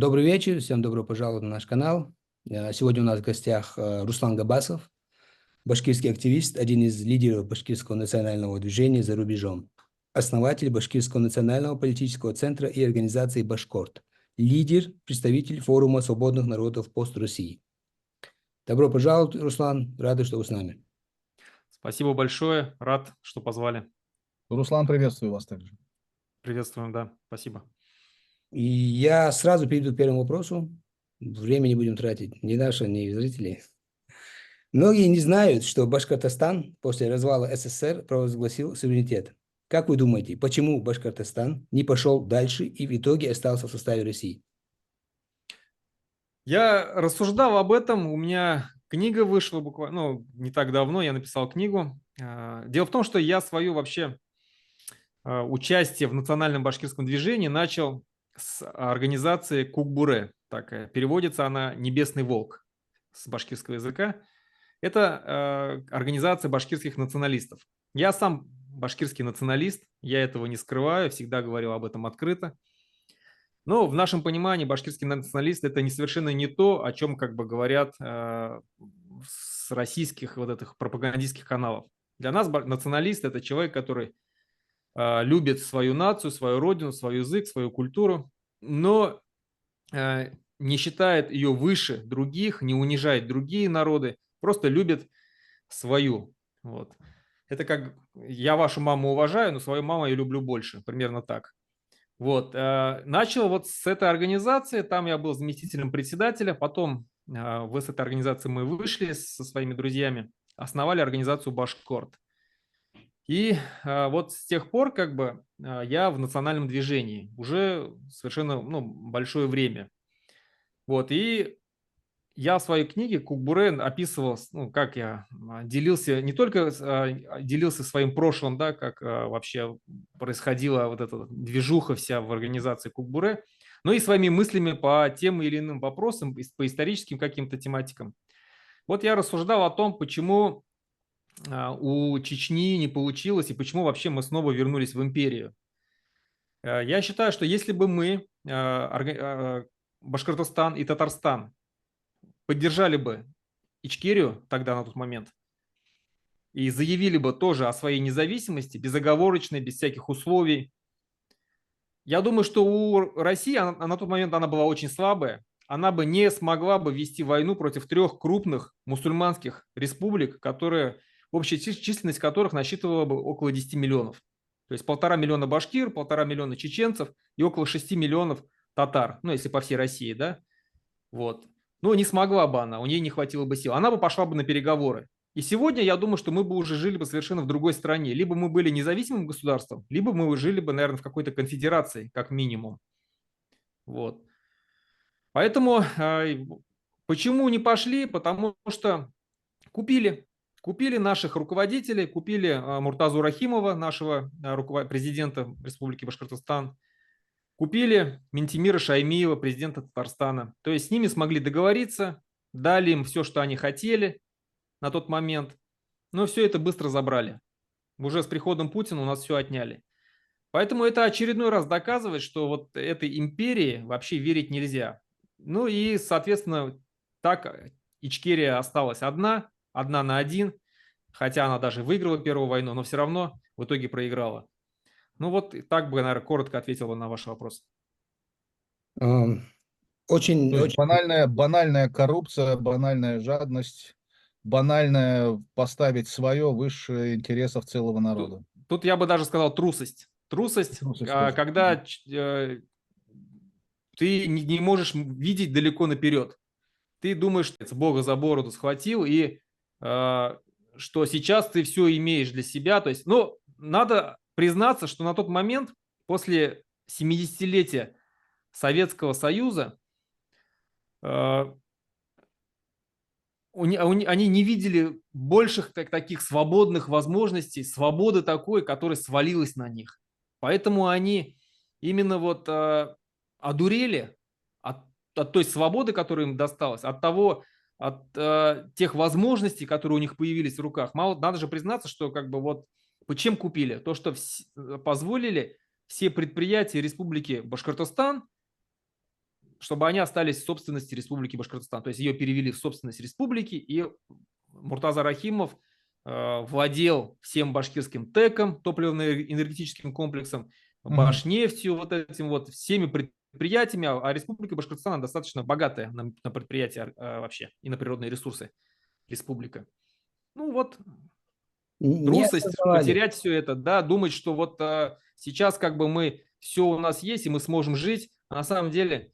Добрый вечер, всем добро пожаловать на наш канал. Сегодня у нас в гостях Руслан Габасов, башкирский активист, один из лидеров башкирского национального движения за рубежом, основатель Башкирского национального политического центра и организации «Башкорт», лидер, представитель форума свободных народов пост-России. Добро пожаловать, Руслан, рады, что вы с нами. Спасибо большое, рад, что позвали. Руслан, приветствую вас также. Приветствуем, да, спасибо. И я сразу перейду к первому вопросу. Время не будем тратить ни наше, ни зрителей. Многие не знают, что Башкортостан после развала СССР провозгласил суверенитет. Как вы думаете, почему Башкортостан не пошел дальше и в итоге остался в составе России? Я рассуждал об этом, у меня книга вышла буквально, не так давно, я написал книгу. Дело в том, что я свое вообще участие в национальном башкирском движении начал с организации Кукбуре. Так переводится она «Небесный волк» с башкирского языка. Это организация башкирских националистов. Я сам башкирский националист, я этого не скрываю, всегда говорил об этом открыто. Но в нашем понимании башкирский националист – это совершенно не то, о чем как бы говорят с российских вот этих пропагандистских каналов. Для нас националист – это человек, который любит свою нацию, свою родину, свой язык, свою культуру, но не считает ее выше других, не унижает другие народы, просто любит свою. Вот. Это как я вашу маму уважаю, но свою маму я люблю больше, примерно так. Вот. Начал вот с этой организации, там я был заместителем председателя, потом с этой организации мы вышли со своими друзьями, основали организацию «Башкорт». И вот с тех пор как бы я в национальном движении уже совершенно большое время. Вот. И я в своей книге Кукбуре описывал, как я делился, не только делился своим прошлым, да, как вообще происходила вот эта движуха вся в организации Кукбуре, но и своими мыслями по тем или иным вопросам, по историческим каким-то тематикам. Вот я рассуждал о том, почему у Чечни не получилось и почему вообще мы снова вернулись в империю. Я считаю, что если бы мы, Башкортостан и Татарстан, поддержали бы Ичкерию тогда на тот момент и заявили бы тоже о своей независимости, безоговорочной, без всяких условий. Я думаю, что у России, на тот момент она была очень слабая, она бы не смогла бы вести войну против трех крупных мусульманских республик, общая численность которых насчитывала бы около 10 миллионов. То есть 1,5 миллиона башкир, 1,5 миллиона чеченцев и около 6 миллионов татар, если по всей России, да, вот. Но не смогла бы она, у нее не хватило бы сил. Она бы пошла бы на переговоры. И сегодня я думаю, что мы бы уже жили бы совершенно в другой стране. Либо мы были независимым государством, либо мы жили бы, наверное, в какой-то конфедерации, как минимум. Вот. Поэтому почему не пошли? Потому что купили. Купили наших руководителей, купили Муртазу Рахимова, нашего президента Республики Башкортостан, купили Ментимира Шаймиева, президента Татарстана. То есть с ними смогли договориться, дали им все, что они хотели на тот момент, но все это быстро забрали. Уже с приходом Путина у нас все отняли. Поэтому это очередной раз доказывает, что вот этой империи вообще верить нельзя. Ну и, соответственно, так Ичкерия осталась одна на один, хотя она даже выиграла Первую войну, но все равно в итоге проиграла. Ну вот так бы, наверное, коротко ответил бы на ваш вопрос. Очень, То есть банальная коррупция, банальная жадность, банальное поставить свое выше интересов целого народа. Тут я бы даже сказал трусость. Трусость, когда ты не можешь видеть далеко наперед. Ты думаешь, что Бога за бороду схватил, и что сейчас ты все имеешь для себя. То есть, надо признаться, что на тот момент, после 70-летия Советского Союза, они не видели больших таких свободных возможностей, свободы такой, которая свалилась на них. Поэтому они именно вот одурели от той свободы, которая им досталась, от тех возможностей, которые у них появились в руках. Надо же признаться, что как бы вот чем купили? То, что позволили все предприятия Республики Башкортостан чтобы они остались в собственности Республики Башкортостан. То есть ее перевели в собственность республики, и Муртаза Рахимов владел всем башкирским ТЭКом, топливно-энергетическим комплексом, Мгм. Башнефтью, вот этим вот, всеми предприятиями, а Республика Башкортостан достаточно богатая на предприятия вообще и на природные ресурсы республика. Ну вот, Не трусость осознавали. потерять все это, да, думать, что вот сейчас как бы мы, все у нас есть, и мы сможем жить, а на самом деле,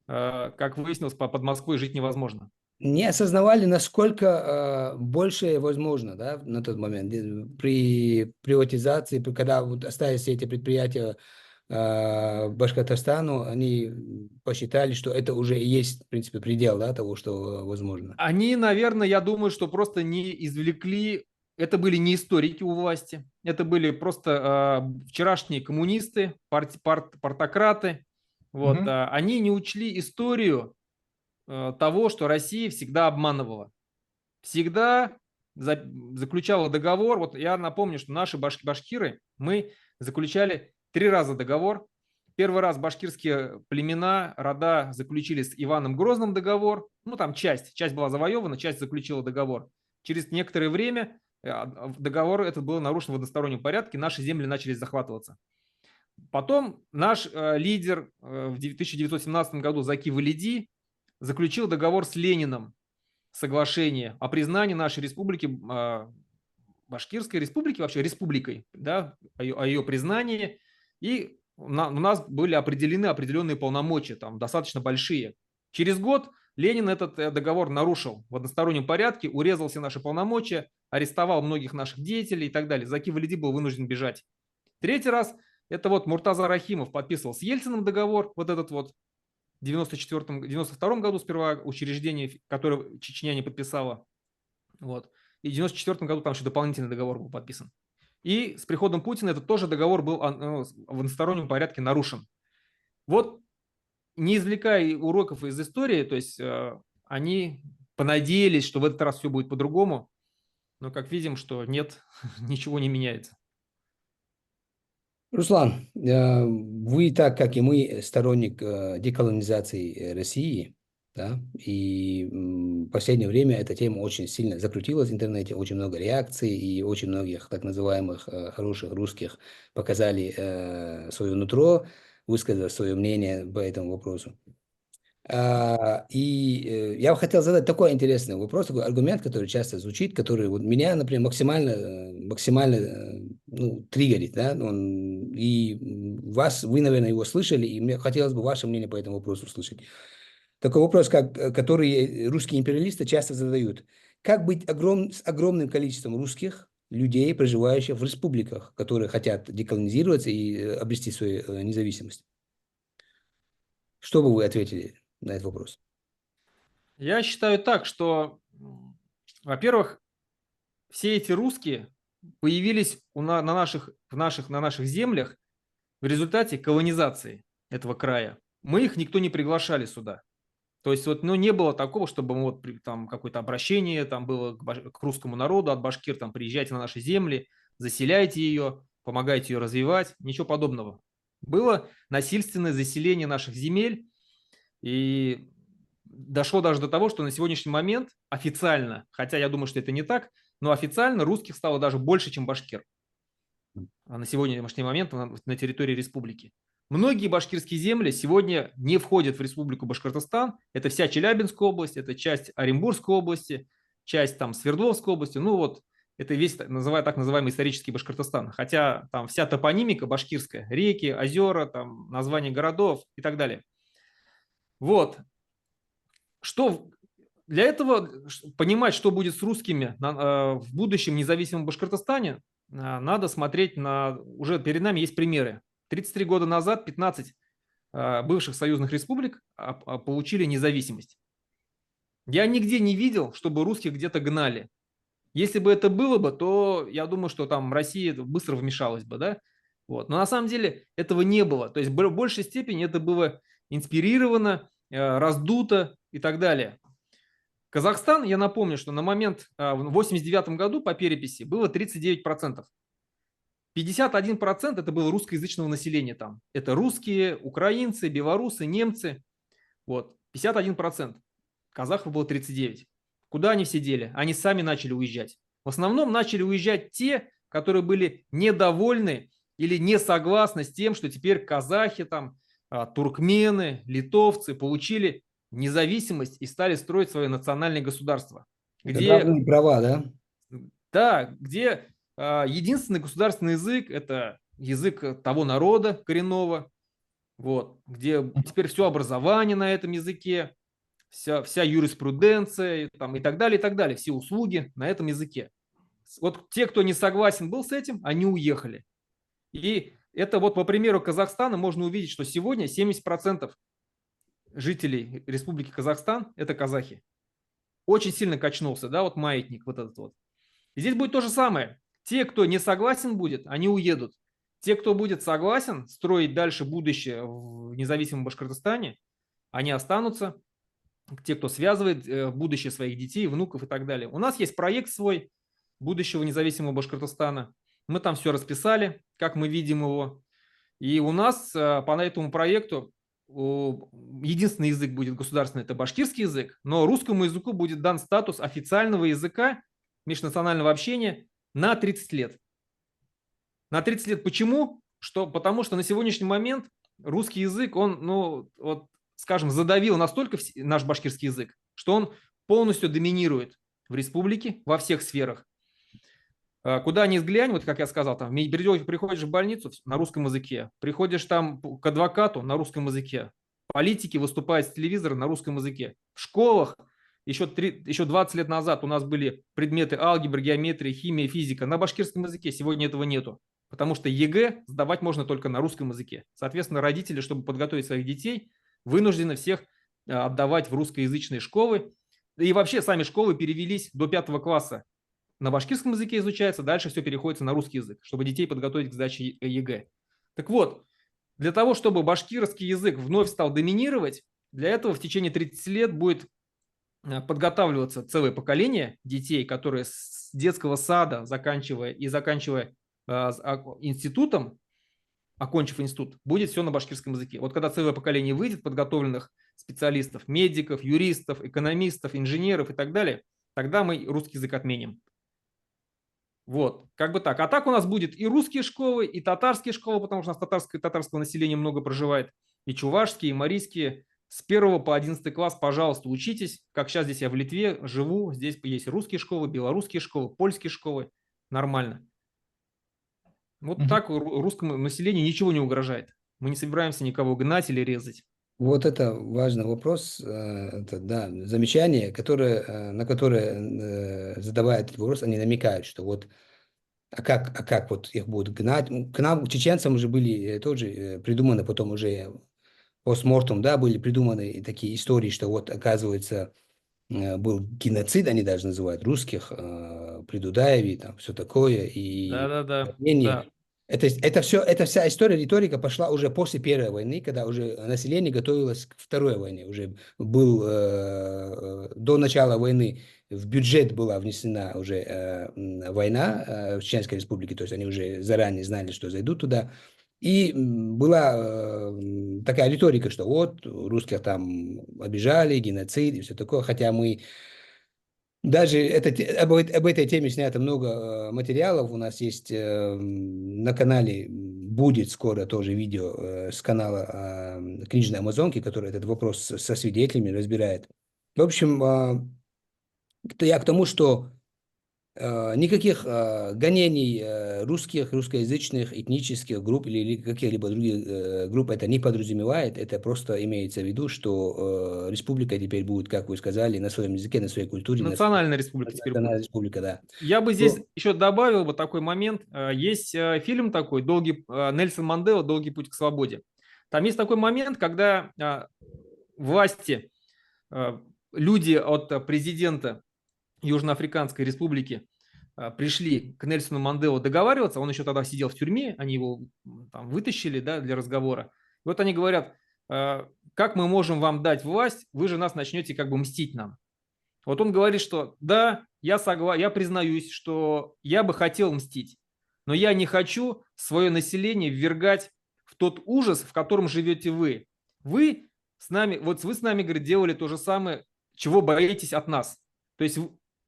как выяснилось, под Москвой жить невозможно. Не осознавали, насколько больше возможно, да, на тот момент. При приватизации, когда вот остались все эти предприятия Башкортостану, они посчитали, что это уже и есть, в принципе, предел, да, того, что возможно. Они, наверное, я думаю, что просто не извлекли, это были не историки у власти, это были просто вчерашние коммунисты, партократы. Вот, Мгм. они не учли историю того, что Россия всегда обманывала. Всегда заключала договор. Вот я напомню, что наши башкиры, мы заключали 3 раза договор. Первый раз башкирские племена, рода заключили с Иваном Грозным договор. Ну, там часть была завоевана, часть заключила договор. Через некоторое время договор этот был нарушен в одностороннем порядке, наши земли начали захватываться. Потом наш лидер в 1917 году Заки Валиди заключил договор с Лениным, соглашение о признании нашей республики, Башкирской республики, вообще республикой, да, о ее признании. И у нас были определены определенные полномочия, там достаточно большие. Через год Ленин этот договор нарушил в одностороннем порядке, урезал все наши полномочия, арестовал многих наших деятелей и так далее. Заки Валиди был вынужден бежать. Третий раз это вот Муртаза Рахимов подписывал с Ельциным договор, вот этот вот в 92 году сперва учреждение, которое Чечня не подписала. Вот. И в 94 году там еще дополнительный договор был подписан. И с приходом Путина этот тоже договор был в одностороннем порядке нарушен. Вот, не извлекая уроков из истории, то есть они понадеялись, что в этот раз все будет по-другому, но как видим, что нет, ничего не меняется. Руслан, вы, так как и мы, сторонник деколонизации России, да, и в последнее время эта тема очень сильно закрутилась в интернете, очень много реакций, и очень многих так называемых хороших русских показали свое нутро, высказав свое мнение по этому вопросу. Я бы хотел задать такой интересный вопрос, такой аргумент, который часто звучит, который вот меня, например, максимально ну, триггерит, да, вы, наверное, его слышали, и мне хотелось бы ваше мнение по этому вопросу услышать. Такой вопрос, который русские империалисты часто задают. Как быть с огромным количеством русских людей, проживающих в республиках, которые хотят деколонизироваться и обрести свою независимость? Что бы вы ответили на этот вопрос? Я считаю так, что, во-первых, все эти русские появились на наших землях в результате колонизации этого края. Мы их никто не приглашали сюда. То есть вот, ну, не было такого, чтобы вот там какое-то обращение там было к русскому народу от башкир, там приезжайте на наши земли, заселяйте ее, помогайте ее развивать, ничего подобного. Было насильственное заселение наших земель, и дошло даже до того, что на сегодняшний момент официально, хотя я думаю, что это не так, но официально русских стало даже больше, чем башкир на сегодняшний момент на территории республики. Многие башкирские земли сегодня не входят в республику Башкортостан. Это вся Челябинская область, это часть Оренбургской области, часть там Свердловской области. Ну вот, это весь так называемый исторический Башкортостан. Хотя там вся топонимика башкирская, реки, озера, там названия городов и так далее. Вот. Что для этого понимать, что будет с русскими в будущем независимом Башкортостане, надо смотреть уже перед нами есть примеры. 33 года назад 15 бывших союзных республик получили независимость. Я нигде не видел, чтобы русских где-то гнали. Если бы это было бы, то я думаю, что там Россия быстро вмешалась бы, да? Вот. Но на самом деле этого не было. То есть в большей степени это было инспирировано, раздуто и так далее. Казахстан, я напомню, что на момент в 1989 году по переписи было 39%. 51% это было русскоязычного населения там. Это русские, украинцы, белорусы, немцы. Вот, 51%. Казахов было 39%. Куда они все дели? Они сами начали уезжать. В основном начали уезжать те, которые были недовольны или не согласны с тем, что теперь казахи, там, туркмены, литовцы получили независимость и стали строить свое национальное государство. Равные права, да? Да, где единственный государственный язык – это язык того народа коренного, вот, где теперь все образование на этом языке, вся юриспруденция там, и так далее, все услуги на этом языке. Вот те, кто не согласен был с этим, они уехали. И это вот по примеру Казахстана можно увидеть, что сегодня 70% жителей Республики Казахстан – это казахи. Очень сильно качнулся, да, вот маятник вот этот вот. И здесь будет то же самое. Те, кто не согласен будет, они уедут. Те, кто будет согласен строить дальше будущее в независимом Башкортостане, они останутся. Те, кто связывает будущее своих детей, внуков и так далее. У нас есть проект свой будущего независимого Башкортостана. Мы там все расписали, как мы видим его. И у нас по этому проекту единственный язык будет государственный, это башкирский язык, но русскому языку будет дан статус официального языка межнационального общения на 30 лет. На 30 лет почему? Потому что на сегодняшний момент русский язык, он, ну, вот, скажем, задавил настолько наш башкирский язык, что он полностью доминирует в республике во всех сферах. Куда ни взглянь, вот как я сказал, там, приходишь в больницу на русском языке, приходишь там к адвокату на русском языке, политики выступают с телевизора на русском языке. В школах еще 20 лет назад у нас были предметы алгебра, геометрия, химия, физика на башкирском языке, сегодня этого нету. Потому что ЕГЭ сдавать можно только на русском языке. Соответственно, родители, чтобы подготовить своих детей, вынуждены всех отдавать в русскоязычные школы. И вообще сами школы перевелись до 5 класса. На башкирском языке изучается, дальше все переходится на русский язык, чтобы детей подготовить к сдаче ЕГЭ. Так вот, для того, чтобы башкирский язык вновь стал доминировать, для этого в течение 30 лет будет подготавливаться целое поколение детей, которые с детского сада, заканчивая институтом, окончив институт, будет все на башкирском языке. Вот когда целое поколение выйдет, подготовленных специалистов, медиков, юристов, экономистов, инженеров и так далее, тогда мы русский язык отменим. Вот, как бы так. А так у нас будет и русские школы, и татарские школы, потому что у нас татарского населения много проживает, и чувашские, и марийские. С 1 по 11 класс, пожалуйста, учитесь. Как сейчас здесь я в Литве живу, здесь есть русские школы, белорусские школы, польские школы. Нормально. Вот так русскому населению ничего не угрожает. Мы не собираемся никого гнать или резать. Вот это важный вопрос, это, да, замечание, на которое, задавая этот вопрос, они намекают, что вот, а как вот их будут гнать? К нам, чеченцам, уже были тоже придуманы потом уже постмортум, да, были придуманы такие истории, что вот, оказывается, был геноцид, они даже называют русских, при Дудаеве, там, все такое, и Да. это вся история, риторика пошла уже после Первой войны, когда уже население готовилось к Второй войне. Уже был до начала войны в бюджет была внесена уже война в Чеченской Республике, то есть они уже заранее знали, что зайдут туда. И была такая риторика, что вот русских там обижали, геноцид и все такое, хотя мы... Даже об этой теме снято много материалов. У нас есть на канале, будет скоро тоже видео с канала «Книжной Амазонки», который этот вопрос со свидетелями разбирает. В общем, я к тому, что никаких гонений русскоязычных этнических групп или каких-либо других групп это не подразумевает. Это просто имеется в виду, что республика теперь будет, как вы сказали, на своем языке, на своей культуре. Национальная республика теперь будет. Национальная республика, да. Я бы здесь еще добавил бы такой момент. Есть фильм такой, Нельсон Мандела «Долгий путь к свободе». Там есть такой момент, когда власти, люди от президента Южноафриканской республики пришли к Нельсону Манделу договариваться, он еще тогда сидел в тюрьме, они его там вытащили, да, для разговора. И вот они говорят, как мы можем вам дать власть, вы же нас начнете как бы мстить нам. Вот он говорит, что да, я признаюсь, что я бы хотел мстить, но я не хочу свое население ввергать в тот ужас, в котором живете вы. Вы с нами, вот вы с нами, говорит, делали то же самое, чего боитесь от нас. То есть,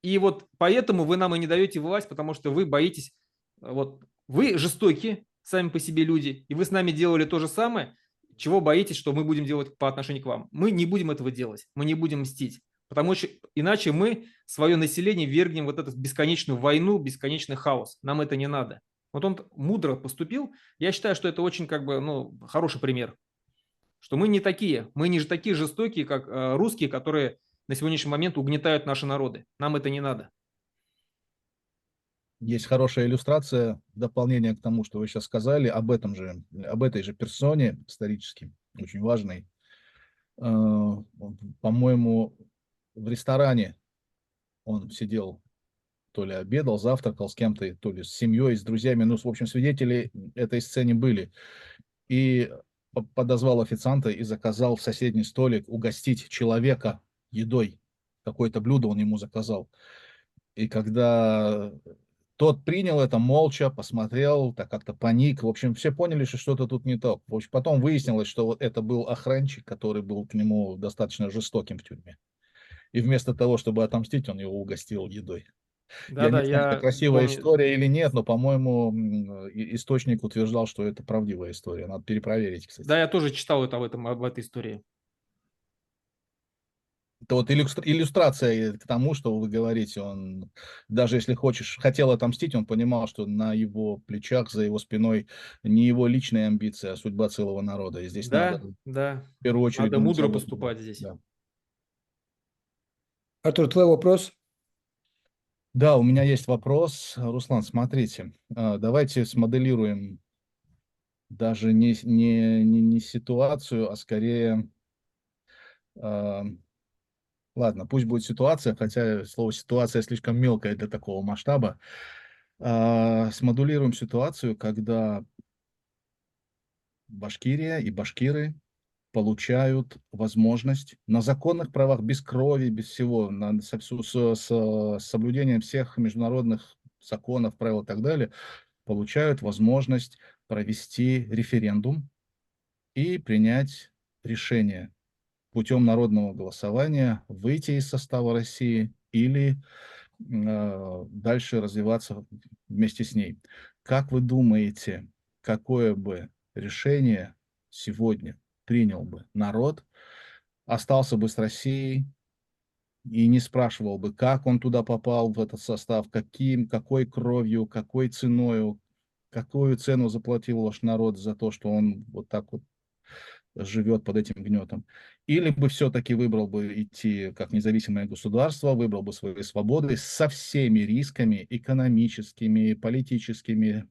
и вот поэтому вы нам и не даете власть, потому что вы боитесь, вот вы жестокие сами по себе люди, и вы с нами делали то же самое, чего боитесь, что мы будем делать по отношению к вам. Мы не будем этого делать, мы не будем мстить, потому что иначе мы свое население вергнем вот эту бесконечную войну, бесконечный хаос. Нам это не надо. Вот он мудро поступил. Я считаю, что это очень как бы, ну, хороший пример, что мы не такие, мы не такие жестокие, как русские, которые на сегодняшний момент угнетают наши народы. Нам это не надо. Есть хорошая иллюстрация, дополнение к тому, что вы сейчас сказали, об этой же персоне исторически, очень важной. По-моему, в ресторане он сидел, то ли обедал, завтракал с кем-то, то ли с семьей, с друзьями. Ну, в общем, свидетели этой сцены были. И подозвал официанта и заказал в соседний столик угостить человека едой. Какое-то блюдо он ему заказал. И когда тот принял это молча, посмотрел, так как-то паник. В общем, все поняли, что что-то тут не так. В общем, потом выяснилось, что вот это был охранщик, который был к нему достаточно жестоким в тюрьме. И вместо того, чтобы отомстить, он его угостил едой. Я Да-да, не знаю, это я красивая помню. история или нет, но, по-моему, источник утверждал, что это правдивая история. Надо перепроверить, Да, кстати. я тоже читал это об этой истории. Это вот иллюстрация к тому, что вы говорите. Он, даже если хотел отомстить, он понимал, что на его плечах, за его спиной не его личные амбиции, а судьба целого народа. И здесь надо Да, в да, первую очередь надо думать мудро об этом. поступать здесь. Да. Артур, твой вопрос? Да, у меня есть вопрос. Руслан, смотрите, давайте смоделируем даже не ситуацию, а скорее, а, ладно, пусть будет ситуация, хотя слово ситуация слишком мелкое для такого масштаба. Смоделируем ситуацию, когда Башкирия и башкиры получают возможность на законных правах, без крови, без всего, с соблюдением всех международных законов, правил и так далее, получают возможность провести референдум и принять решение путем народного голосования выйти из состава России или дальше развиваться вместе с ней. Как вы думаете, какое бы решение сегодня принял бы народ, остался бы с Россией и не спрашивал бы, как он туда попал, в этот состав, какой кровью, какой ценою, какую цену заплатил ваш народ за то, что он вот так вот живет под этим гнетом. Или бы все-таки выбрал бы идти как независимое государство, выбрал бы свои свободы со всеми рисками экономическими, политическими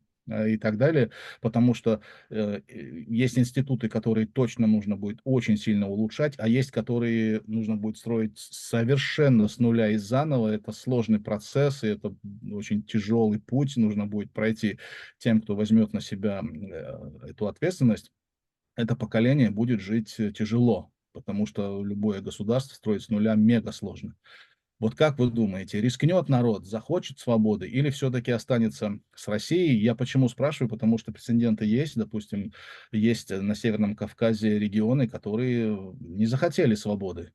и так далее, потому что есть институты, которые точно нужно будет очень сильно улучшать, а есть, которые нужно будет строить совершенно с нуля и заново. Это сложный процесс, и это очень тяжелый путь нужно будет пройти тем, кто возьмет на себя эту ответственность. Это поколение будет жить тяжело, потому что любое государство строить с нуля мега сложно. Вот как вы думаете, рискнет народ, захочет свободы или все-таки останется с Россией? Я почему спрашиваю? Потому что прецеденты есть. Допустим, есть на Северном Кавказе регионы, которые не захотели свободы,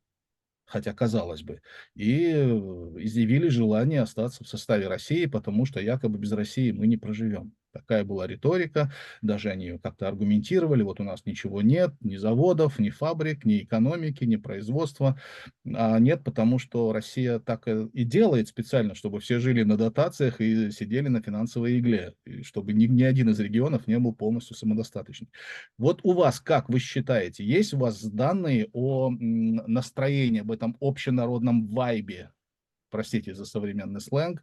хотя казалось бы, и изъявили желание остаться в составе России, потому что якобы без России мы не проживем. Такая была риторика, даже они ее как-то аргументировали, вот у нас ничего нет, ни заводов, ни фабрик, ни экономики, ни производства, а нет, потому что Россия так и делает специально, чтобы все жили на дотациях и сидели на финансовой игле, и чтобы ни один из регионов не был полностью самодостаточным. Вот у вас, как вы считаете, есть у вас данные о настроении, об этом общенародном вайбе, простите за современный сленг,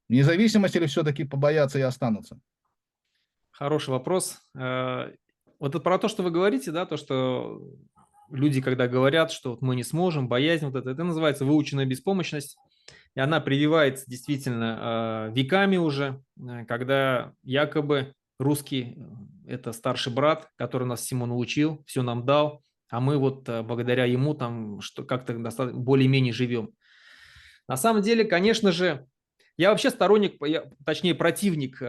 независимость или все-таки побоятся и останутся? Хороший вопрос. Вот это про то, что вы говорите, да, то, что люди, когда говорят, что вот мы не сможем, боязнь, вот это называется выученная беспомощность. И она прививается действительно веками уже, когда якобы русский – это старший брат, который нас всему научил, все нам дал, а мы вот благодаря ему там что как-то более-менее живем. На самом деле, конечно же, Я вообще сторонник, точнее противник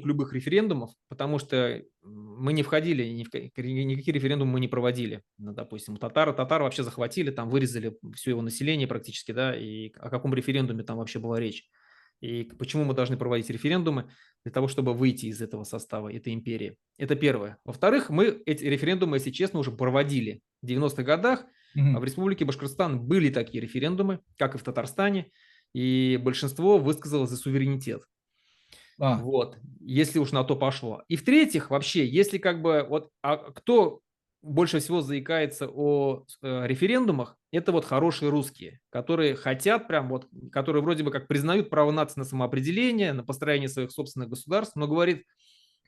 любых референдумов, потому что мы не входили, никакие референдумы мы не проводили. Ну, допустим, татары вообще захватили, там вырезали все его население практически, да, и о каком референдуме там вообще была речь. И почему мы должны проводить референдумы? Для того, чтобы выйти из этого состава, этой империи. Это первое. Во-вторых, мы эти референдумы, если честно, уже проводили. В 90-х годах в Республике Башкортостан были такие референдумы, как и в Татарстане, и большинство высказалось за суверенитет. А, Вот, если уж на то пошло. И в-третьих, вообще, если как бы вот кто больше всего заикается о референдумах, это вот хорошие русские, которые хотят прям вот, которые вроде бы как признают право нации на самоопределение, на построение своих собственных государств, но говорит,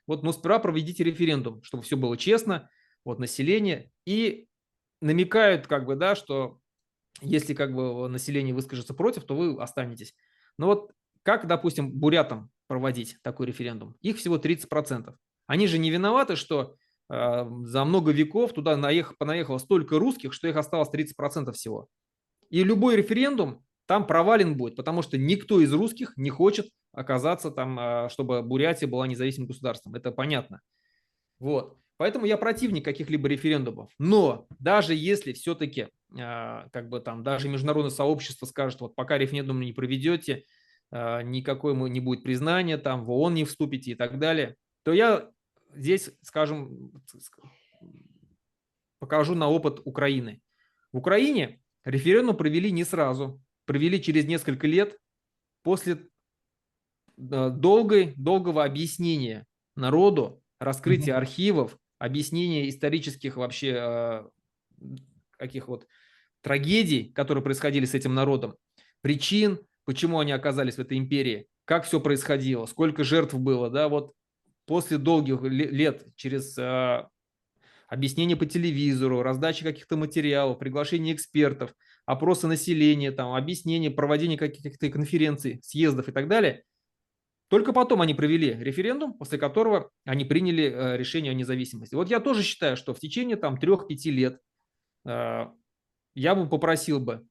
вот, ну, сперва проведите референдум, чтобы все было честно, вот, население, и намекают, как бы, да, что если как бы население выскажется против, то вы останетесь. Но вот как, допустим, бурятам проводить такой референдум? Их всего 30%. Они же не виноваты, что за много веков туда понаехало столько русских, что их осталось 30% всего. И любой референдум там провален будет, потому что никто из русских не хочет оказаться там, чтобы Бурятия была независимым государством. Это понятно. Вот. Поэтому я противник каких-либо референдумов. Но даже если все-таки как бы там даже международное сообщество скажет, вот пока референдум не проведете, никакой не будет признания, там в ООН не вступите и так далее, то я здесь, скажем, покажу на опыт Украины. В Украине референдум провели не сразу, провели через несколько лет после долгого объяснения народу, раскрытия архивов, объяснения исторических вообще каких вот трагедий, которые происходили с этим народом, причин, почему они оказались в этой империи, как все происходило, сколько жертв было, да, вот после долгих лет через объяснение по телевизору, раздача каких-то материалов, приглашение экспертов, опросы населения, там, объяснение, проводение каких-то конференций, съездов и так далее. Только потом они провели референдум, после которого они приняли решение о независимости. Вот я тоже считаю, что в течение там 3-5 лет я бы попросил бы,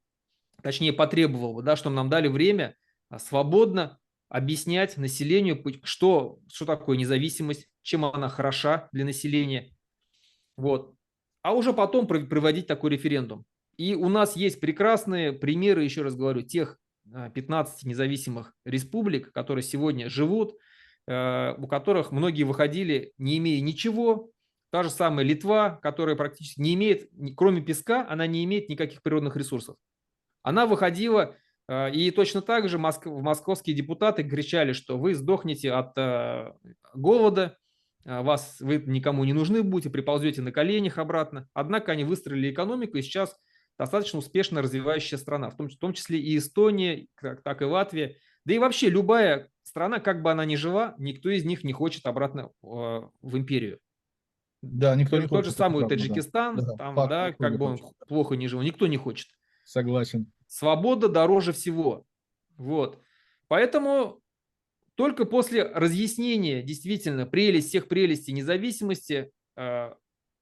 точнее потребовал бы, да, чтобы нам дали время свободно объяснять населению, что такое независимость, чем она хороша для населения. Вот. А уже потом проводить такой референдум. И у нас есть прекрасные примеры, еще раз говорю, тех 15 независимых республик, которые сегодня живут, у которых многие выходили, не имея ничего. Та же самая Литва, которая практически не имеет, кроме песка, она не имеет никаких природных ресурсов. Она выходила, и точно так же московские депутаты кричали, что вы сдохнете от голода, вы никому не нужны будете, приползете на коленях обратно. Однако они выстроили экономику, и сейчас достаточно успешно развивающая страна, в том числе и Эстония, так и Латвия. Да и вообще любая страна, как бы она ни жила, никто из них не хочет обратно в империю. да, никто не Тот же хочет, это самый правда, да. Таджикистан, Да, там, факт, да, никто не как бы он хочет. плохо не жил, никто не хочет. Согласен. Свобода дороже всего. Вот. Поэтому только после разъяснения действительно всех прелестей независимости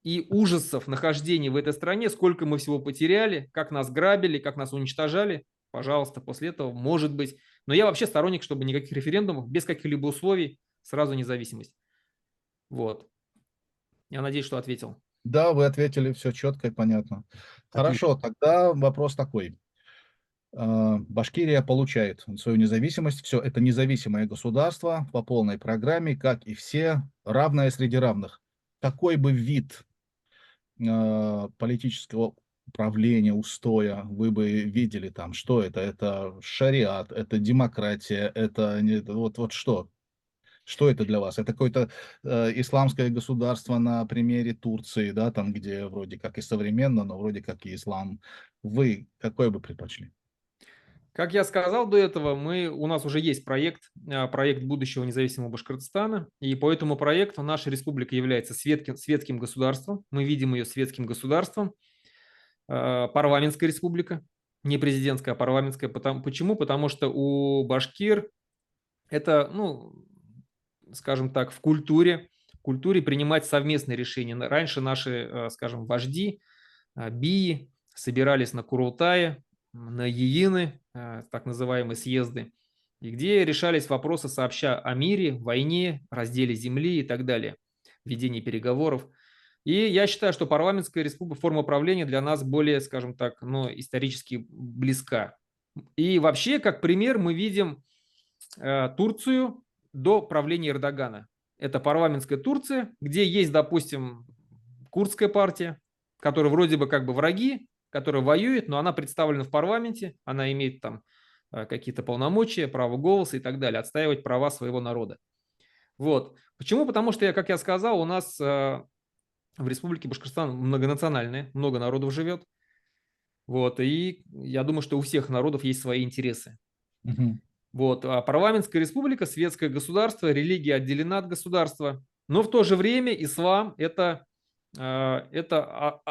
и ужасов нахождения в этой стране, сколько мы всего потеряли, как нас грабили, как нас уничтожали, пожалуйста, после этого может быть. Но я вообще сторонник, чтобы никаких референдумов, без каких-либо условий, сразу независимость. Вот. Я надеюсь, что ответил. Да, вы ответили все четко и понятно. Отлично. Хорошо, тогда вопрос такой. Башкирия получает свою независимость. Все, это независимое государство по полной программе, как и все, равное среди равных. Какой бы вид политического управления, устоя вы бы видели там? Что это? Это шариат, это демократия, вот что? Что это для вас? Это какое-то исламское государство на примере Турции, да, там, где вроде как и современно, но вроде как и ислам. Вы какое бы предпочли? Как я сказал до этого, у нас уже есть проект будущего независимого Башкортостана, и по этому проекту наша республика является светским государством, мы видим ее светским государством, парламентская республика, не президентская, а парламентская. Почему? Потому что у башкир это, ну, скажем так, в культуре принимать совместные решения. Раньше наши, скажем, вожди, бии собирались на Курултае, на Яины, так называемые съезды, и где решались вопросы сообща о мире, войне, разделе земли и так далее, ведении переговоров. И я считаю, что парламентская республика, форма правления для нас более, скажем так, ну, исторически близка. И вообще, как пример, мы видим Турцию до правления Эрдогана. Это парламентская Турция, где есть, допустим, курдская партия, которая вроде бы как бы враги, которая воюет, но она представлена в парламенте, она имеет там какие-то полномочия, право голоса и так далее, отстаивать права своего народа. Вот. Почему? Потому что, как я сказал, у нас в Республике Башкортостан многонациональная, много народов живет. Вот. И я думаю, что у всех народов есть свои интересы. Мгм. Вот. А парламентская республика, светское государство, религия отделена от государства. Но в то же время ислам – это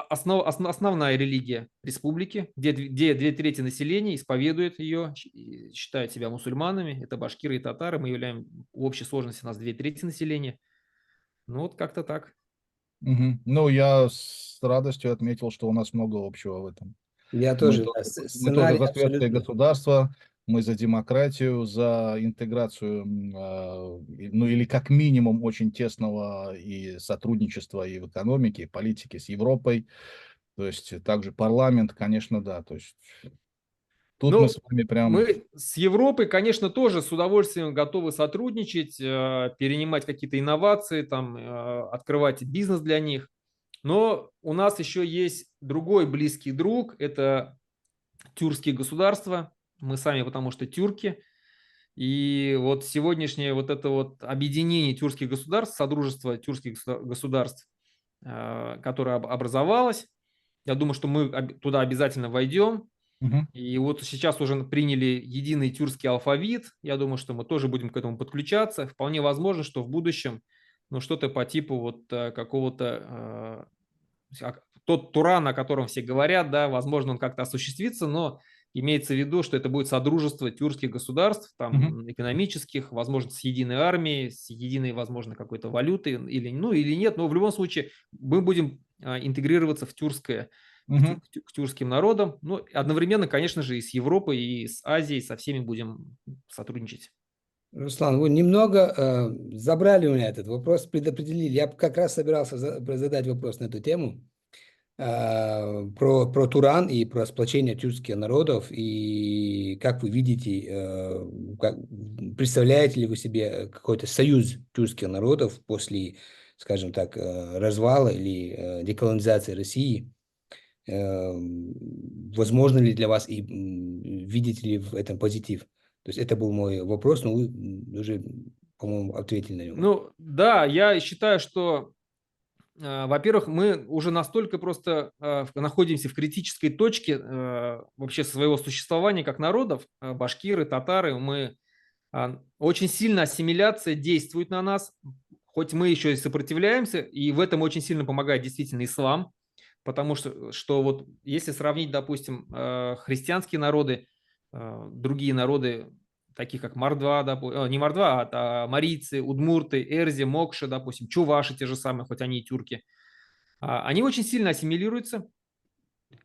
основная религия республики, где 2/3 населения исповедует ее, считают себя мусульманами. Это башкиры и татары. Мы являем в общей сложности у нас 2/3 населения. Ну вот как-то так. Мгм. Ну, я с радостью отметил, что у нас много общего в этом. Я Мы тоже, тоже, да, мы тоже сценарий за светское абсолютно. государство, мы за демократию, за интеграцию, ну или как минимум очень тесного и сотрудничества и в экономике, и политике с Европой. То есть также парламент, конечно, да. То есть тут мы Ну, с вами прям... мы с Европой, конечно, тоже с удовольствием готовы сотрудничать, перенимать какие-то инновации, там, открывать бизнес для них. Но у нас еще есть другой близкий друг, это тюркские государства. Мы сами, потому что тюрки. И вот сегодняшнее вот это вот объединение тюркских государств, содружество тюркских государств, которое образовалось, я думаю, что мы туда обязательно войдем. Мгм, И вот сейчас уже приняли единый тюркский алфавит. Я думаю, что мы тоже будем к этому подключаться. Вполне возможно, что в будущем ну, что-то по типу вот какого-то тот Туран, о котором все говорят, да, возможно, он как-то осуществится, но имеется в виду, что это будет содружество тюркских государств, мгм, там, экономических, возможно, с единой армией, с единой, возможно, какой-то валютой или, ну, или нет, но в любом случае мы будем интегрироваться в тюркское, мгм. к тюркским народам, ну, одновременно, конечно же, и с Европой, и с Азией, со всеми будем сотрудничать. Руслан, вы немного забрали у меня этот вопрос, предопределили. Я как раз собирался задать вопрос на эту тему. Про Туран и про сплочение тюркских народов, и как вы видите, представляете ли вы себе какой-то союз тюркских народов после, скажем так, развала или деколонизации России? Возможно ли для вас и видите ли в этом позитив? То есть это был мой вопрос, но вы уже, по-моему, ответили на него. Ну, да, я считаю, что во-первых, мы уже настолько просто находимся в критической точке вообще своего существования как народов, башкиры, татары, мы очень сильно ассимиляция действует на нас, хоть мы еще и сопротивляемся, и в этом очень сильно помогает действительно ислам, потому что вот если сравнить, допустим, христианские народы, другие народы, таких как Мордва, не Мордва, марийцы, удмурты, эрзи, мокши, допустим, чуваши те же самые, хоть они и тюрки, они очень сильно ассимилируются,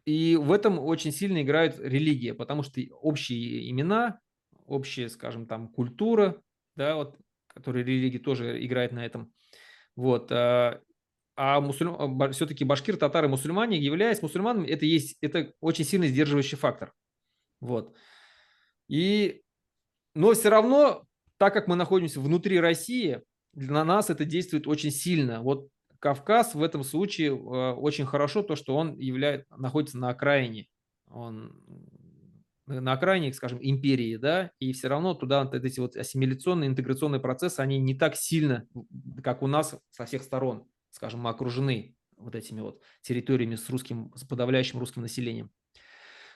и в этом очень сильно играет религия, потому что общие имена, общая, скажем, там культура, да, вот, которая религия тоже играет на этом. Вот. Все-таки башкир, татары, мусульмане, являясь мусульманами, это очень сильно сдерживающий фактор. Вот. И, но все равно, так как мы находимся внутри России, на нас это действует очень сильно. Вот Кавказ в этом случае очень хорошо то, что он находится на окраине. Он на окраине, скажем, империи, да, и все равно туда вот эти вот ассимиляционные, интеграционные процессы, они не так сильно, как у нас со всех сторон, скажем, мы окружены вот этими вот территориями с подавляющим русским населением.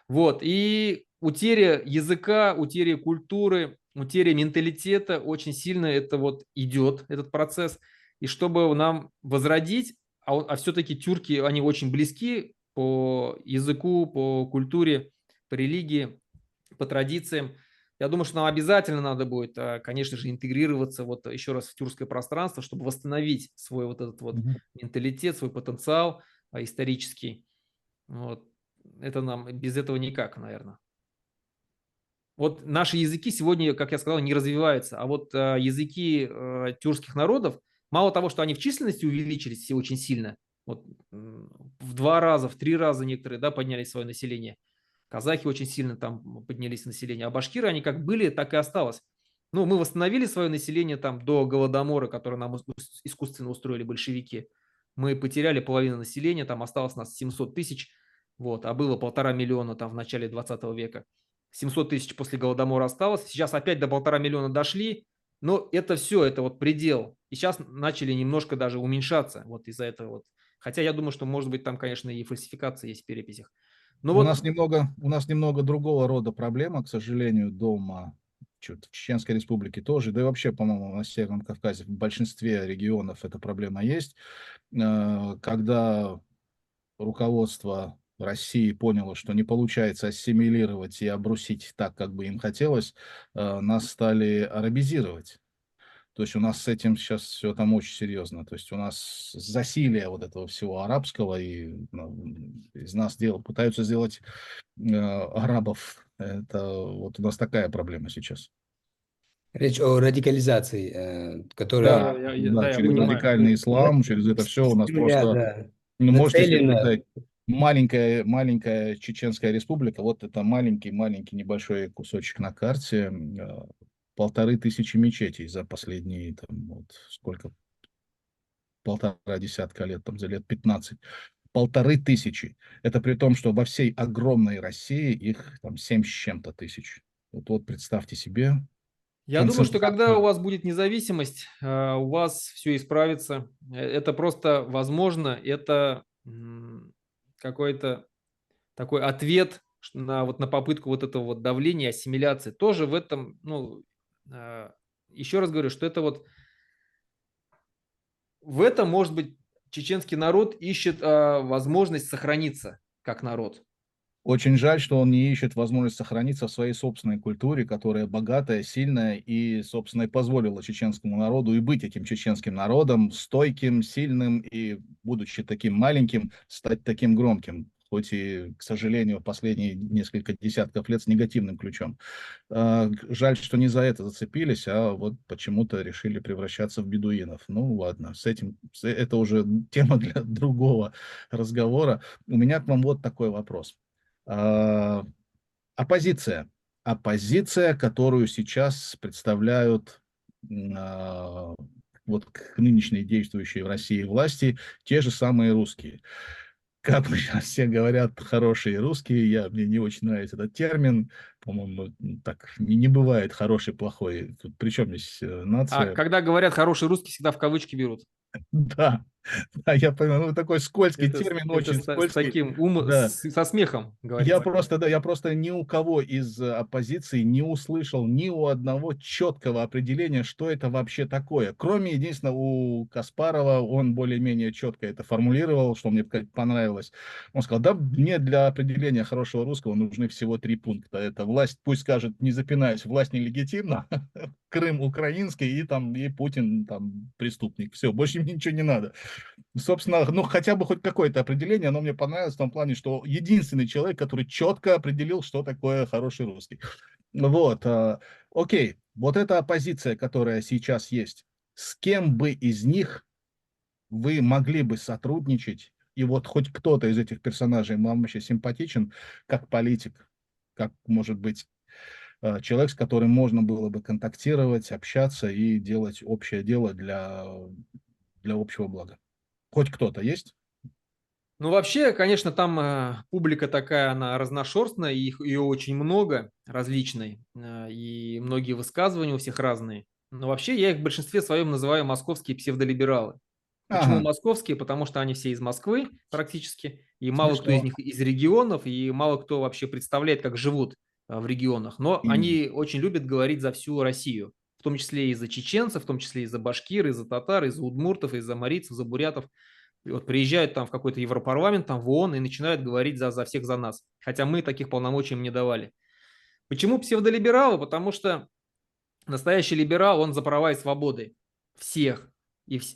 Вот, и утеря языка, утеря культуры, утеря менталитета очень сильно это вот идет, этот процесс. И чтобы нам возродить, все-таки тюрки, они очень близки по языку, по культуре, по религии, по традициям. Я думаю, что нам обязательно надо будет, конечно же, интегрироваться вот еще раз в тюркское пространство, чтобы восстановить свой вот этот вот Мгм. менталитет, свой потенциал исторический. Вот. Это нам без этого никак, наверное. Вот наши языки сегодня, как я сказал, не развиваются, а вот языки тюркских народов, мало того, что они в численности увеличились все очень сильно, вот в 2 раза, в 3 раза некоторые, да, подняли свое население. Казахи очень сильно там поднялись население, а башкиры, они как были, так и осталось. Ну, мы восстановили свое население там до Голодомора, который нам искусственно устроили большевики. Мы потеряли половину населения, там осталось нас 700 тысяч, вот, а было 1,5 миллиона там в начале 20 века. 700 тысяч после Голодомора осталось, сейчас опять до 1,5 миллиона дошли, но это все, это вот предел. И сейчас начали немножко даже уменьшаться вот из-за этого вот. Хотя я думаю, что, может быть, там, конечно, и фальсификация есть в переписях. Ну вот, У нас немного другого рода проблема, к сожалению, дома, в Чеченской Республике тоже, да и вообще, по-моему, на Северном Кавказе в большинстве регионов эта проблема есть. Когда руководство России поняло, что не получается ассимилировать и обрусить так, как бы им хотелось, нас стали арабизировать. То есть у нас с этим сейчас все там очень серьезно. То есть у нас засилие вот этого всего арабского, и из нас пытаются сделать арабов. Это вот у нас такая проблема сейчас. Речь о радикализации, да, которая Да, я через понимаю. радикальный ислам, через это все у с нас нуля, просто, да, ну, можете себе нацелена. представить, маленькая Чеченская Республика, вот это маленький небольшой кусочек на карте, 1500 мечетей за последние, там, вот, сколько, 1,5 десятка лет, там, за лет 15. 1500. Это при том, что во всей огромной России их там 7 с чем-то тысяч. Вот представьте себе Я думаю, что когда у концентрацию. вас будет независимость, у вас все исправится. Это просто возможно, это какой-то такой ответ на, вот, на попытку вот этого вот давления, ассимиляции. Тоже в этом, ну, еще раз говорю, что это вот в этом, может быть, чеченский народ ищет возможность сохраниться как народ. Очень жаль, что он не ищет возможность сохраниться в своей собственной культуре, которая богатая, сильная и, собственно, и позволила чеченскому народу и быть этим чеченским народом, стойким, сильным и, будучи таким маленьким, стать таким громким, хоть и, к сожалению, последние несколько десятков лет с негативным ключом. Жаль, что не за это зацепились, а вот почему-то решили превращаться в бедуинов. Ну ладно, это уже тема для другого разговора. У меня к вам вот такой вопрос. А, Оппозиция. Оппозиция, которую сейчас представляют вот к нынешней действующей в России власти те же самые русские. Как сейчас все говорят, хорошие русские, мне не очень нравится этот термин, по-моему, так не бывает хороший, плохой. Тут при чем здесь А нация? когда говорят хороший русский, всегда в кавычки берут. Да, да, я понимаю, ну такой скользкий Это, термин, это очень с скользкий, таким да. со смехом говорится. Я просто ни у кого из оппозиции не услышал ни у одного четкого определения, что это вообще такое. Кроме, единственного, у Каспарова, он более-менее четко это формулировал, что мне понравилось. Он сказал, да, мне для определения хорошего русского нужны всего 3 пункта. Это власть, пусть скажет, не запинаясь, власть нелегитимна, Крым украинский и Путин там преступник. Все, больше мне ничего не надо. Собственно, ну, хотя бы хоть какое-то определение, оно мне понравилось в том плане, что единственный человек, который четко определил, что такое хороший русский. Вот, окей, вот эта оппозиция, которая сейчас есть, с кем бы из них вы могли бы сотрудничать, и вот хоть кто-то из этих персонажей вам вообще симпатичен, как политик, как, может быть, человек, с которым можно было бы контактировать, общаться и делать общее дело для общего блага. Хоть кто-то есть? Ну, вообще, конечно, там публика такая, она разношерстная, их ее очень много различной, и многие высказывания у всех разные. Но вообще я их в большинстве своем называю московские псевдолибералы. Почему Ага, московские? Потому что они все из Москвы практически, и мало кто из смешно. них из регионов, и мало кто вообще представляет, как живут в регионах. Но М, они очень любят говорить за всю Россию, в том числе и за чеченцев, в том числе и за башкир, и за татар, и за удмуртов, и за марийцев, за бурятов. И вот приезжают там в какой-то Европарламент, там в ООН и начинают говорить за всех за нас. Хотя мы таких полномочий им не давали. Почему псевдолибералы? Потому что настоящий либерал, он за права и свободы всех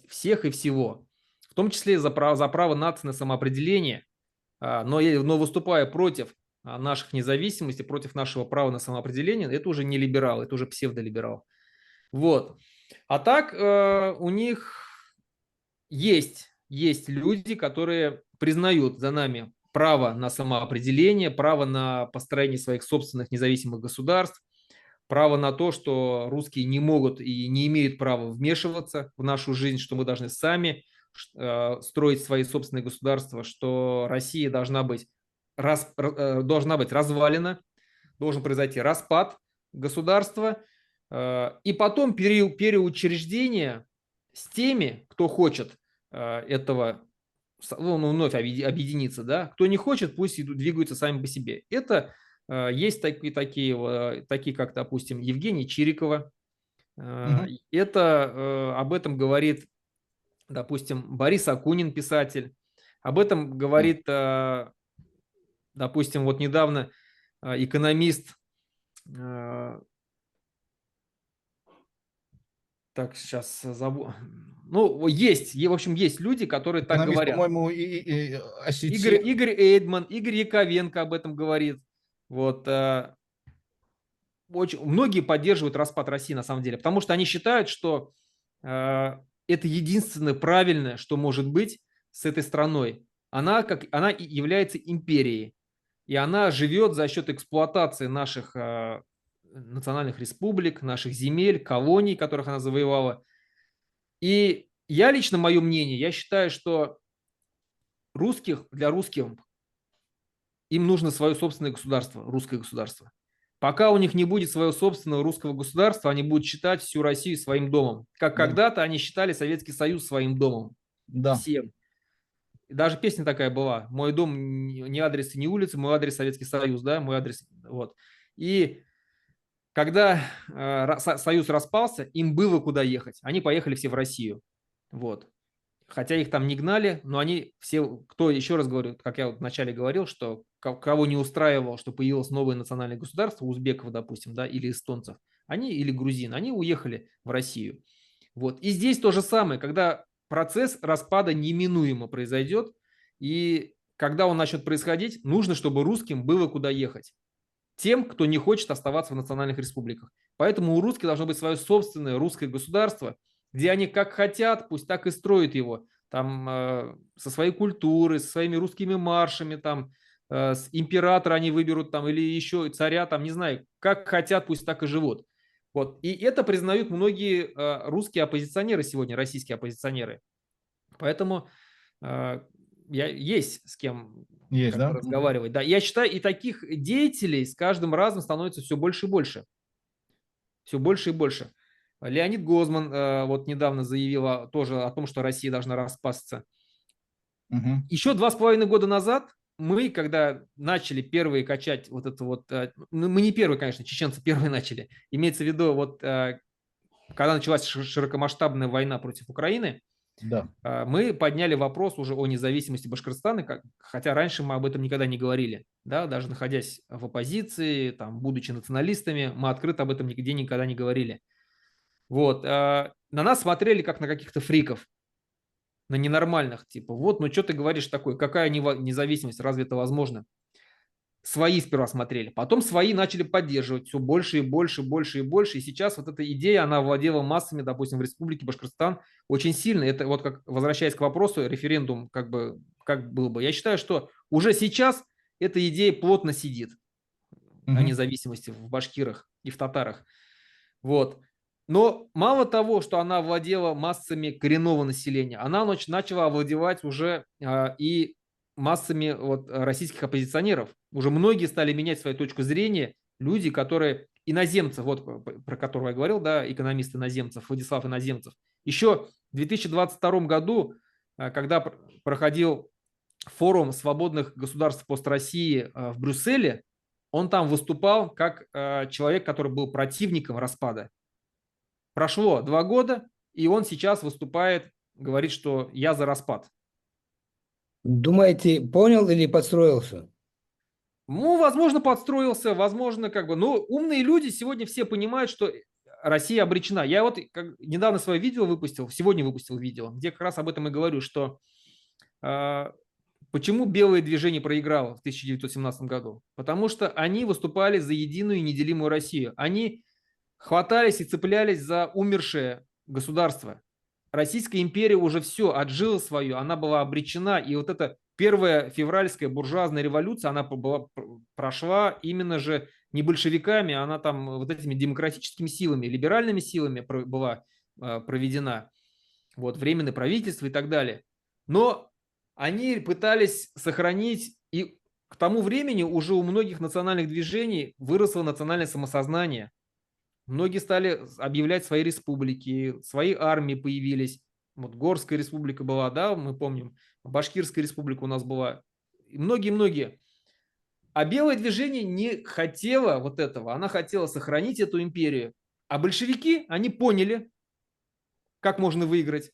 всех и всего. В том числе за право нации на самоопределение, но выступая против наших независимости, против нашего права на самоопределение, это уже не либерал, это уже псевдолиберал. Вот. А так у них есть люди, которые признают за нами право на самоопределение, право на построение своих собственных независимых государств, право на то, что русские не могут и не имеют права вмешиваться в нашу жизнь, что мы должны сами строить свои собственные государства, что Россия должна быть развалена, должен произойти распад государства, и потом переучреждение с теми, кто хочет этого, вновь объединиться, да, кто не хочет, пусть двигаются сами по себе. Это есть такие, как, допустим, Евгений Чирикова. Это об этом говорит, допустим, Борис Акунин, писатель. Об этом говорит, допустим, вот недавно экономист, так, сейчас забыл. Ну, в общем, есть люди, которые так Экономист, говорят. по-моему, Игорь Эйдман, Игорь Яковенко об этом говорит. Вот. Очень, многие поддерживают распад России на самом деле, потому что они считают, что это единственное правильное, что может быть с этой страной. Она является империей, и она живет за счет эксплуатации наших национальных республик, наших земель, колоний, которых она завоевала. И я лично, мое мнение, я считаю, что для русских им нужно свое собственное государство, русское государство. Пока у них не будет своего собственного русского государства, они будут считать всю Россию своим домом. Как когда-то они считали Советский Союз своим домом. Да. Всем. И даже песня такая была. Мой дом не адрес и не улица, мой адрес Советский Союз, да, мой адрес. Вот. И когда Союз распался, им было куда ехать. Они поехали все в Россию. Вот. Хотя их там не гнали, но они все, кто, еще раз говорю, как я вначале говорил, что кого не устраивало, что появилось новое национальное государство, узбеков, допустим, да, или эстонцев, или грузин, они уехали в Россию. Вот. И здесь то же самое, когда процесс распада неминуемо произойдет, и когда он начнет происходить, нужно, чтобы русским было куда ехать. Тем, кто не хочет оставаться в национальных республиках. Поэтому у русских должно быть свое собственное русское государство, где они как хотят, пусть так и строят его, там со своей культурой, со своими русскими маршами, там с императора они выберут там или еще царя, там не знаю, как хотят, пусть так и живут. Вот. И это признают многие русские оппозиционеры сегодня, российские оппозиционеры. Поэтому есть с кем разговаривать. Да, я считаю, и таких деятелей с каждым разом становится все больше и больше. Все больше и больше. Леонид Гозман вот недавно заявил тоже о том, что Россия должна распасться. Еще 2,5 года назад мы, когда начали первые качать вот это вот, мы не первые, конечно, чеченцы первые начали, имеется в виду, вот когда началась широкомасштабная война против Украины, да, мы подняли вопрос уже о независимости Башкортостана, хотя раньше мы об этом никогда не говорили, да, даже находясь в оппозиции, там, будучи националистами, мы открыто об этом нигде никогда не говорили. Вот. На нас смотрели как на каких-то фриков, на ненормальных, типа, вот, ну что ты говоришь такое, какая независимость, разве это возможно? Свои сперва смотрели, потом свои начали поддерживать все больше и больше, больше и больше, и сейчас вот эта идея, она владела массами, допустим, в Республике Башкортостан очень сильно. Это вот как, возвращаясь к вопросу, референдум, как было бы, я считаю, что уже сейчас эта идея плотно сидит о независимости в башкирах и в татарах. Вот. Но мало того, что она владела массами коренного населения, она начала овладевать уже и массами вот российских оппозиционеров. Уже многие стали менять свою точку зрения. Люди, которые иноземцев, вот про которого я говорил, да, экономист иноземцев, Владислав Иноземцев. Еще в 2022 году, когда проходил форум свободных государств пост-России в Брюсселе, он там выступал как человек, который был противником распада. Прошло 2 года, и он сейчас выступает, говорит, что я за распад. Думаете, понял или подстроился? Ну, возможно, подстроился, возможно, но умные люди сегодня все понимают, что Россия обречена. Я вот недавно свое видео выпустил, сегодня выпустил видео, где как раз об этом и говорю, что почему белое движение проиграло в 1917 году? Потому что они выступали за единую и неделимую Россию. Они хватались и цеплялись за умершее государство. Российская империя уже все отжила свое, она была обречена. И вот эта первая февральская буржуазная революция, она прошла именно же не большевиками, она там вот этими демократическими силами, либеральными силами была проведена. Вот, временное правительство и так далее. Но они пытались сохранить, и к тому времени уже у многих национальных движений выросло национальное самосознание. Многие стали объявлять свои республики, свои армии появились. Вот Горская республика была, да, мы помним. Башкирская республика у нас была. И многие-многие. А белое движение не хотело вот этого. Она хотела сохранить эту империю. А большевики, они поняли, как можно выиграть.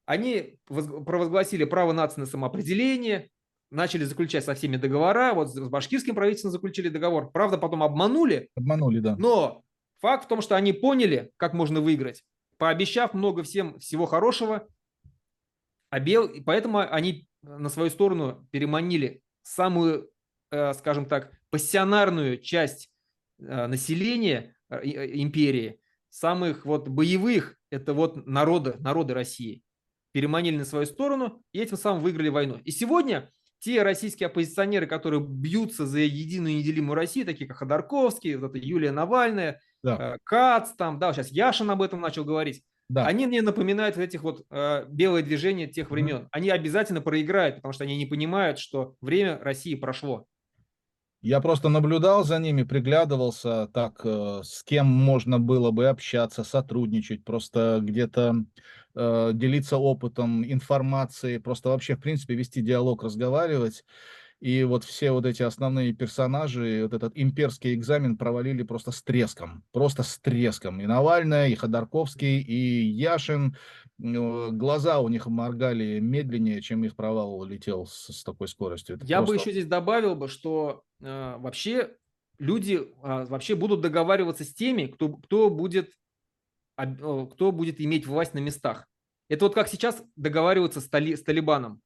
Они провозгласили право нации на самоопределение, начали заключать со всеми договора. Вот с башкирским правительством заключили договор. Правда, потом обманули, Обманули, да. но факт в том, что они поняли, как можно выиграть, пообещав много всем всего хорошего, и поэтому они на свою сторону переманили самую, скажем так, пассионарную часть населения империи, самых вот боевых, это вот народы России, переманили на свою сторону и этим самым выиграли войну. И сегодня те российские оппозиционеры, которые бьются за единую неделимую Россию, такие как Ходорковский, вот это Юлия Навальная, Да, Кац, там, да, сейчас Яшин об этом начал говорить, да. они мне напоминают вот этих вот белые движения тех Мгм. времен. Они обязательно проиграют, потому что они не понимают, что время России прошло. Я просто наблюдал за ними, приглядывался, так, с кем можно было бы общаться, сотрудничать, просто где-то делиться опытом, информацией, просто вообще, в принципе, вести диалог, разговаривать. И вот все вот эти основные персонажи, вот этот имперский экзамен провалили просто с треском. Просто с треском. И Навальная, и Ходорковский, и Яшин. Глаза у них моргали медленнее, чем их провал летел с такой скоростью. Это Я бы просто... еще здесь добавил бы, что вообще люди вообще будут договариваться с теми, кто будет иметь власть на местах. Это вот как сейчас договариваются с Талибаном.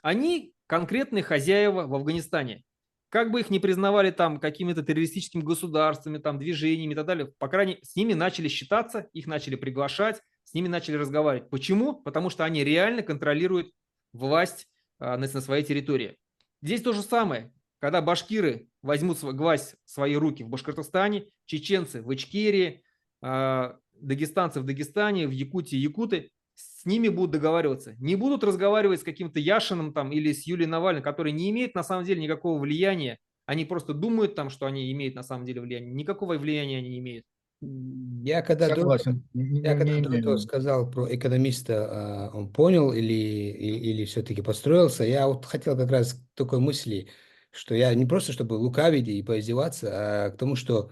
Они конкретные хозяева в Афганистане. Как бы их ни признавали там какими-то террористическими государствами, там, движениями и так далее, по крайней мере, с ними начали считаться, их начали приглашать, с ними начали разговаривать. Почему? Потому что они реально контролируют власть на своей территории. Здесь то же самое. Когда башкиры возьмут власть в свои руки в Башкортостане, чеченцы в Ичкерии, дагестанцы в Дагестане, в Якутии якуты, с ними будут договариваться. Не будут разговаривать с каким-то Яшиным там или с Юлией Навальной, которые не имеют на самом деле никакого влияния. Они просто думают там, что они имеют на самом деле влияние. Никакого влияния они не имеют. Я когда до, Согласен, я когда не до этого имею. сказал про экономиста, он понял или все-таки подстроился, я вот хотел как раз к такой мысли, что я не просто чтобы лукавить и поиздеваться, а к тому, что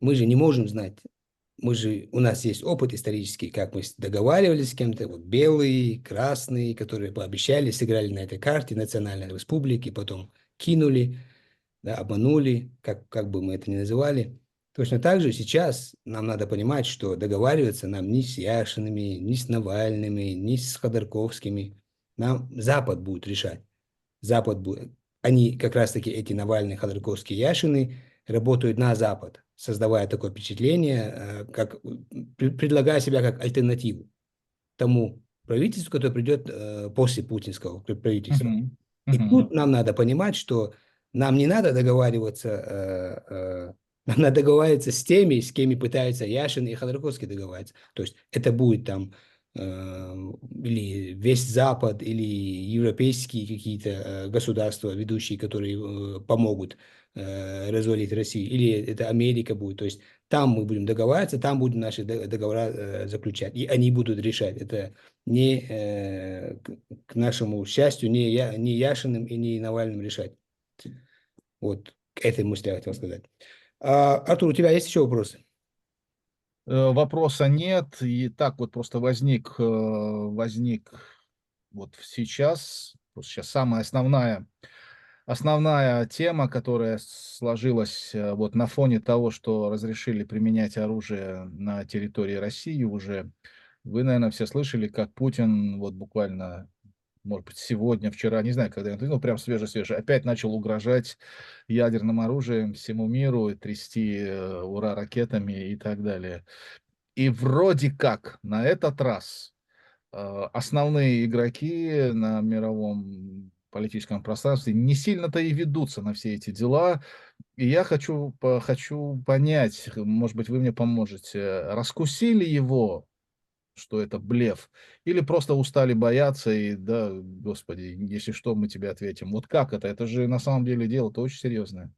мы же не можем знать. У нас есть опыт исторический, как мы договаривались с кем-то, вот белые, красные, которые пообещали, сыграли на этой карте национальной республики, потом кинули, да, обманули, как бы мы это ни называли. Точно так же сейчас нам надо понимать, что договариваться нам ни с Яшинами, ни с Навальными, ни с Ходорковскими. Нам Запад будет решать. Запад будет. Они как раз-таки, эти Навальные, Ходорковские, Яшины, работают на Запад, создавая такое впечатление, предлагая себя как альтернативу тому правительству, которое придет после путинского правительства. Мгм. И Мгм. тут нам надо понимать, что нам не надо договариваться, нам надо договариваться с теми, с кем пытаются Яшин и Ходорковский договариваться. То есть это будет там или весь Запад, или европейские какие-то государства ведущие, которые помогут развалить Россию, или это Америка будет. То есть там мы будем договариваться, там будем наши договора заключать, и они будут решать. Это не к нашему счастью, не Яшиным и не Навальным решать. Вот к этой мысли я хотел сказать. Артур, у тебя есть еще вопросы? Вопроса нет, и так вот просто возник вот сейчас самая основная тема, которая сложилась вот на фоне того, что разрешили применять оружие на территории России уже. Вы, наверное, все слышали, как Путин вот буквально может быть, сегодня, вчера, не знаю, когда это, ну, прям свежий-свежий, опять начал угрожать ядерным оружием всему миру, и трясти ура ракетами и так далее. И вроде как на этот раз основные игроки на мировом политическом пространстве не сильно-то и ведутся на все эти дела. И я хочу понять, может быть, вы мне поможете, раскусили его, что это блеф, или просто устали бояться и, да, господи, если что, мы тебе ответим. Вот как это? Это же на самом деле дело-то очень серьезное.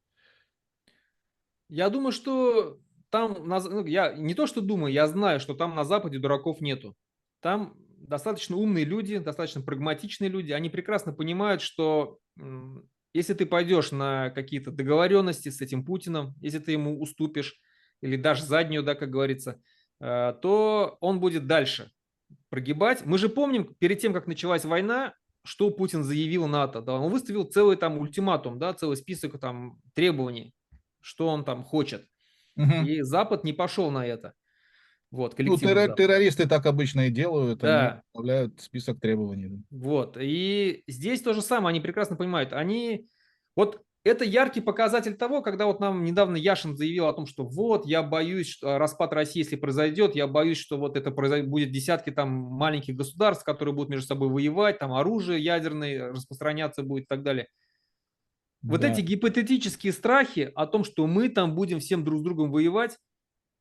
Я думаю, что там, ну, я не то что думаю, я знаю, что там на Западе дураков нету. Там достаточно умные люди, достаточно прагматичные люди. Они прекрасно понимают, что если ты пойдешь на какие-то договоренности с этим Путиным, если ты ему уступишь или дашь заднюю, да, как говорится, то он будет дальше прогибать. Мы же помним, перед тем, как началась война, что Путин заявил НАТО. Да, он выставил целый там ультиматум, да, целый список там требований, что он там хочет. Мгм. И Запад не пошел на это. Вот, Ну, коллективный Запад. террористы так обычно и делают, они Да, составляют список требований. Да. вот. И здесь то же самое, они прекрасно понимают. Вот это яркий показатель того, когда вот нам недавно Яшин заявил о том, что вот, я боюсь, что распад России, если произойдет, я боюсь, что вот это произойдет, будет десятки там маленьких государств, которые будут между собой воевать, там оружие ядерное распространяться будет и так далее. Вот Да. эти гипотетические страхи о том, что мы там будем всем друг с другом воевать,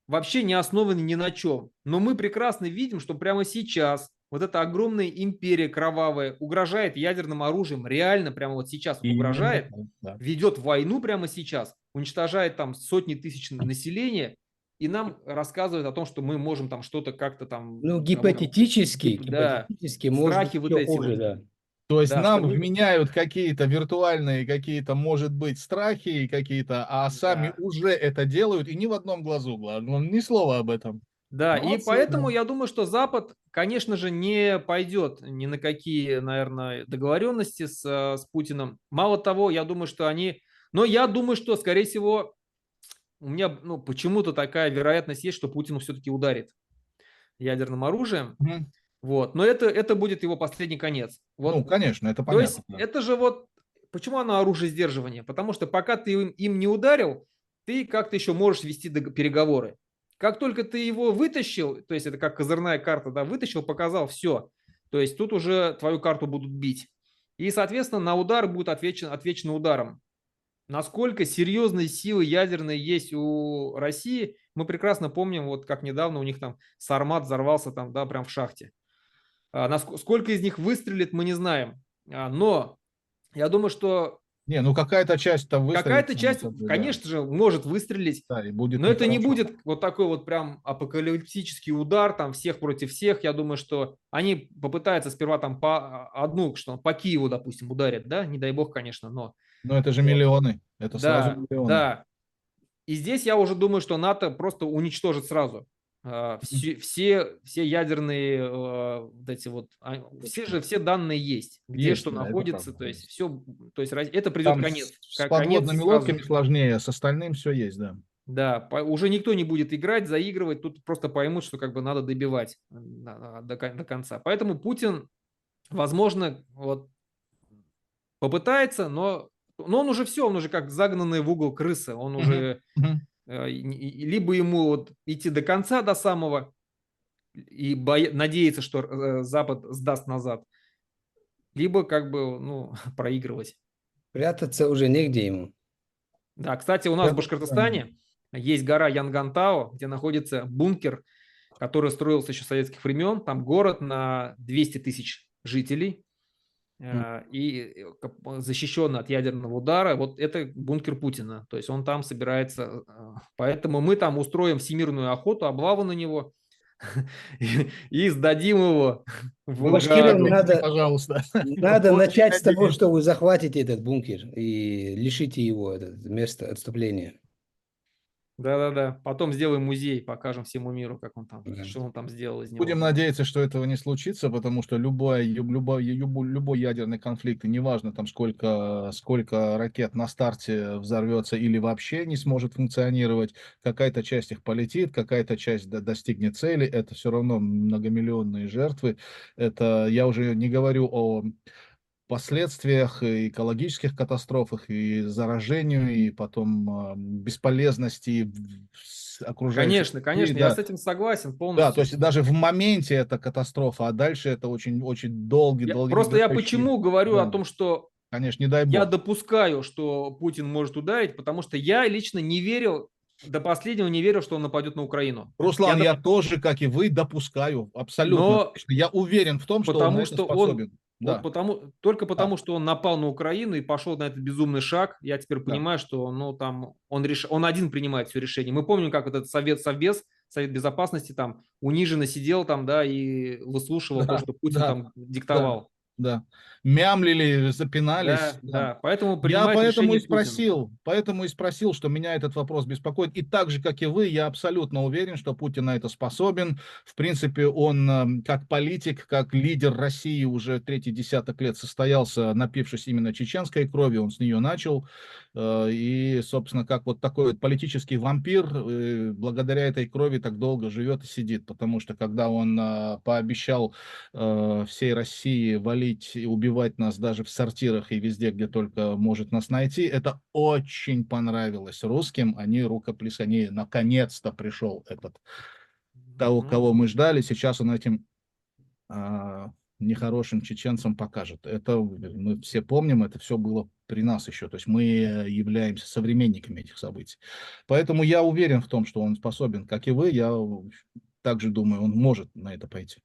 вообще не основаны ни на чем. Но мы прекрасно видим, что прямо сейчас вот эта огромная империя кровавая угрожает ядерным оружием, реально прямо вот сейчас вот Именно, угрожает, да. ведет войну прямо сейчас, уничтожает там сотни тысяч населения, и нам рассказывает о том, что мы можем там что-то как-то там, Ну, да, гипотетически может быть страхи вот еще эти хуже, вот, да. То есть да, что нам мы, вменяют какие-то виртуальные, какие-то, может быть, страхи и какие-то, а сами да. уже это делают, и ни в одном глазу, главное, ни слова об этом. Да, и Молодцы, да. поэтому я думаю, что Запад, конечно же, не пойдет ни на какие, наверное, договоренности с Путиным. Мало того, я думаю, что они... Но я думаю, что, скорее всего, у меня ну, почему-то такая вероятность есть, что Путину все-таки ударит ядерным оружием. Мгм. Вот. Но это будет его последний конец. Ну, Вот. конечно, это То есть понятно, да. это же вот... Почему оно оружие сдерживания? Потому что пока ты им не ударил, ты как-то еще можешь вести переговоры. Как только ты его вытащил, то есть это как козырная карта, да, вытащил, показал, все. То есть тут уже твою карту будут бить. И, соответственно, на удар будет отвечено ударом. Насколько серьезные силы ядерные есть у России, мы прекрасно помним, вот как недавно у них там Сармат взорвался там, да, прям в шахте. Сколько из них выстрелит, мы не знаем. Но я думаю, что Не, ну какая-то часть там выстрелит, какая-то само часть, собой, да. конечно же, может выстрелить, Да, и будет но это не нехорошо. будет вот такой вот прям апокалиптический удар, там всех против всех. Я думаю, что они попытаются сперва там по одну, что по Киеву, допустим, ударят, да, не дай бог, конечно, но Но это же вот. миллионы, это сразу Да, миллионы. да. И здесь я уже думаю, что НАТО просто уничтожит сразу все ядерные вот эти вот, все данные есть, где Есть, что да, это находится, правда. то есть Есть. все, то есть это придет Там конец, с конец подводными сразу. лодками сложнее, с остальным все есть, да. Да, уже никто не будет играть, заигрывать, тут просто поймут, что как бы надо добивать до конца. Поэтому Путин, возможно, вот попытается, но он уже все, он уже как загнанный в угол крыса, он Мгм. уже Мгм. либо ему вот идти до конца, до самого, и надеяться, что Запад сдаст назад, либо как бы, ну, проигрывать. Прятаться уже негде ему. Да, кстати, у нас в Это правильно. Башкортостане есть гора Янгантау, где находится бункер, который строился еще с советских времен. Там город на 200 тысяч жителей и защищен от ядерного удара. Вот это бункер Путина. То есть он там собирается. Поэтому мы там устроим всемирную охоту, облаву на него и сдадим его в Башкирам Гаагу. Приходите, надо, пожалуйста. надо Очень начать с того, надеюсь. что вы захватите этот бункер и лишите его это место отступления. Да-да-да. Потом сделаем музей, покажем всему миру, как он там, Да. что он там сделал из него. Будем надеяться, что этого не случится, потому что любой ядерный конфликт, и неважно там сколько ракет на старте взорвется или вообще не сможет функционировать, какая-то часть их полетит, какая-то часть достигнет цели, это все равно многомиллионные жертвы. Это я уже не говорю о последствиях, и экологических катастрофах, и заражению, и потом бесполезности окружающей Конечно, среды, конечно, я да. с этим согласен Да, то полностью. есть даже в моменте это катастрофа, а дальше это очень, очень долгий, Просто я долгоиграющий. почему говорю о Да, том, что конечно, не дай я бог. допускаю, что Путин может ударить, потому что я лично не верил, до последнего не верил, что он нападет на Украину. Руслан, я тоже, как и вы, допускаю абсолютно Но точно. Я уверен в том, что он на потому это что он, способен. вот Да, потому, только да, потому, что он напал на Украину и пошел на этот безумный шаг, я теперь да. понимаю, что ну, там, он один принимает все решения. Мы помним, как вот этот Совет Безопасности там униженно сидел там, да, и выслушивал то, Да, что Путин да, там да, диктовал. да. Мямлили, запинались. Да, Да. да, поэтому Я принимает решение Путин. поэтому и спросил, что меня этот вопрос беспокоит. И так же, как и вы, я абсолютно уверен, что Путин на это способен. В принципе, он как политик, как лидер России уже третий десяток лет состоялся, напившись именно чеченской крови, он с нее начал. И, собственно, как вот такой вот политический вампир, благодаря этой крови так долго живет и сидит. Потому что когда он пообещал всей России валить и убивать нас даже в сортирах и везде, где только может нас найти. Это очень понравилось русским. Они рукоплескали, они наконец-то пришел этот, того, Мгм. кого мы ждали. Сейчас он этим а, нехорошим чеченцам покажет. Это мы все помним, это все было при нас еще. То есть мы являемся современниками этих событий. Поэтому я уверен в том, что он способен, как и вы. Я также думаю, он может на это пойти.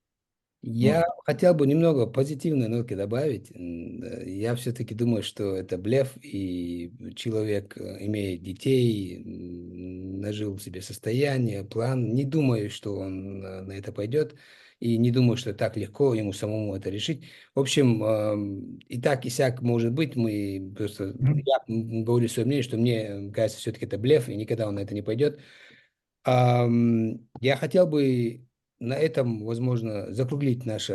Я Может. хотел бы немного позитивной нотки добавить. Я все-таки думаю, что это блеф, и человек имеет детей, нажил себе состояние, план. Не думаю, что он на это пойдет, и не думаю, что так легко ему самому это решить. В общем, и так, и сяк может быть. Мы просто, Мгм. я говорю свое мнение, что мне кажется, все-таки это блеф, и никогда он на это не пойдет. Я хотел бы на этом, возможно, закруглить наше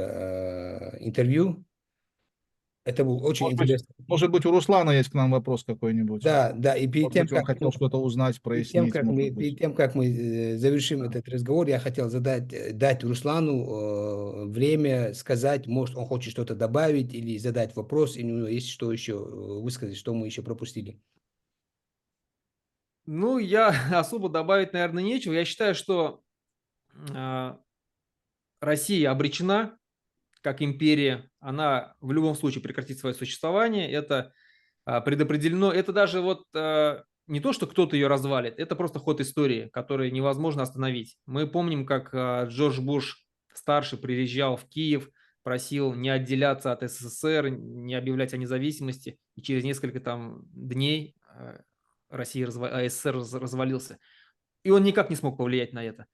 интервью. Это был очень Может быть, интересно. может быть, у Руслана есть к нам вопрос какой-нибудь. Да, да, и Может быть, он хотел что-то узнать, прояснить, может быть. перед тем, как мы завершим Да. этот разговор, я хотел дать Руслану время сказать, может, он хочет что-то добавить или задать вопрос, или у него есть что еще высказать, что мы еще пропустили. Ну, я особо добавить, наверное, нечего. Я считаю, что а, Россия обречена как империя. Она в любом случае прекратит свое существование. Это предопределено. Это даже вот не то, что кто-то ее развалит, это просто ход истории, который невозможно остановить. Мы помним, как Джордж Буш старший приезжал в Киев, просил не отделяться от СССР, не объявлять о независимости, и через несколько там дней СССР развалился. И он никак не смог повлиять на это.